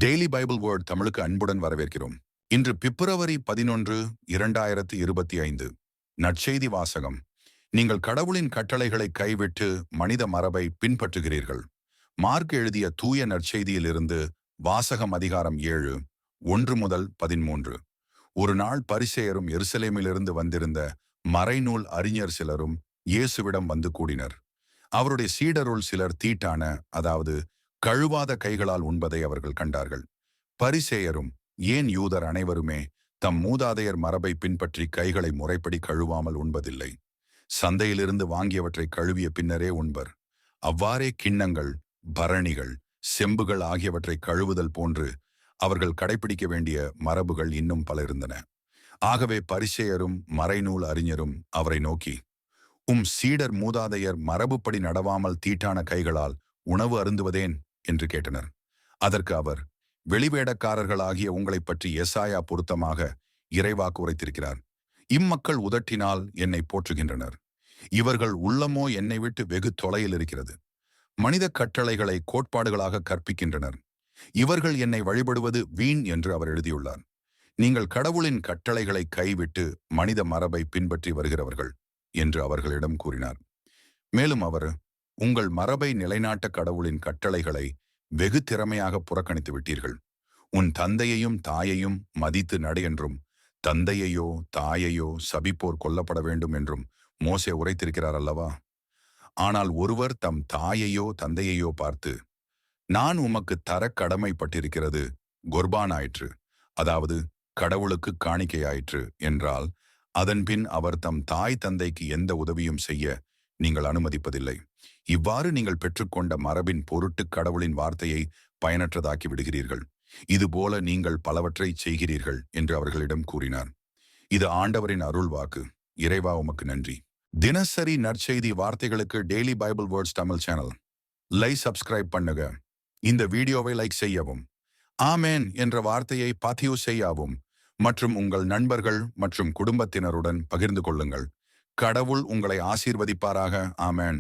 Daily Bible word தமிழுக்கு அன்புடன் வரவேற்கிறோம். இன்று பிப்ரவரி 11, 2025. நற்செய்தி வாசகம். நீங்கள் கடவுளின் கட்டளைகளை கைவிட்டு மனித மரபை பின்பற்றுகிறீர்கள். மார்க் எழுதிய தூய நற்செய்தியிலிருந்து வாசகம் அதிகாரம் 7, 1 முதல் 13. ஒரு நாள் பரிசேயரும் எருசலேமிலிருந்து வந்திருந்த மறைநூல் அறிஞர் சிலரும் இயேசுவிடம் வந்து கூடினர். அவருடைய சீடருள் சிலர் தீட்டான, அதாவது கழுவாத கைகளால் உண்பதை அவர்கள் கண்டார்கள். பரிசேயரும் ஏன் யூதர் அனைவருமே தம் மூதாதையர் மரபை பின்பற்றி கைகளை முறைப்படி கழுவாமல் உண்பதில்லை? சந்தையிலிருந்து வாங்கியவற்றை கழுவிய பின்னரே உண்பர். அவ்வாறே கிண்ணங்கள், பரணிகள், செம்புகள் ஆகியவற்றை கழுவுதல் போன்று அவர்கள் கடைபிடிக்க வேண்டிய மரபுகள் இன்னும் பல இருந்தன. ஆகவே பரிசேயரும் மறைநூல் அறிஞரும் அவரை நோக்கி, சீடர் மூதாதையர் மரபுப்படி நடவாமல் தீட்டான கைகளால் உணவு அருந்துவதேன் என்று கேட்டனர். அதற்கு அவர், வெளிவேடக்காரர்களாகிய உங்களைப் பற்றி எசாயா பொருத்தமாக இறைவாக்கு உரைத்திருக்கிறார். இம்மக்கள் உதட்டினால் என்னை போற்றுகின்றனர், இவர்கள் உள்ளமோ என்னை விட்டு வெகு தொலையில் இருக்கிறது. மனித கட்டளைகளை கோட்பாடுகளாக கற்பிக்கின்றனர். இவர்கள் என்னை வழிபடுவது வீண் என்று அவர் எழுதியுள்ளார். நீங்கள் கடவுளின் கட்டளைகளை கைவிட்டு மனித மரபை பின்பற்றி வருகிறவர்கள் என்று அவர்களிடம் கூறினார். மேலும் அவர், உங்கள் மரபை நிலைநாட்ட கடவுளின் கட்டளைகளை வெகு திறமையாக புறக்கணித்து விட்டீர்கள். உன் தந்தையையும் தாயையும் மதித்து நடு என்றும், தந்தையையோ தாயையோ சபிப்போர் கொல்லப்பட வேண்டும் என்றும் மோசே உரைத்திருக்கிறார் அல்லவா? ஆனால் ஒருவர் தம் தாயையோ தந்தையையோ பார்த்து, நான் உமக்கு தர கடமைப்பட்டிருக்கிறது குர்பான் ஆயிற்று, அதாவது கடவுளுக்கு காணிக்கையாயிற்று என்றால், அதன்பின் அவர் தம் தாய் தந்தைக்கு எந்த உதவியும் செய்ய நீங்கள் அனுமதிப்பதில்லை. இவ்வாறு நீங்கள் பெற்றுக்கொண்ட மரபின் பொருட்டு கடவுளின் வார்த்தையை பயனற்றதாக்கி விடுகிறீர்கள். இதுபோல நீங்கள் பலவற்றை செய்கிறீர்கள் என்று அவர்களிடம் கூறினார். இது ஆண்டவரின் அருள் வாக்கு. இறைவா உமக்கு நன்றி. தினசரி நற்செய்தி வார்த்தைகளுக்கு daily Bible words Tamil channel subscribe பண்ணுங்க. இந்த வீடியோவை லைக் செய்யவும், ஆமேன் என்ற வார்த்தையை பதிவு செய்யவும் மற்றும் உங்கள் நண்பர்கள் மற்றும் குடும்பத்தினருடன் பகிர்ந்து கொள்ளுங்கள். கடவுள் உங்களை ஆசீர்வதிப்பாராக. ஆமேன்.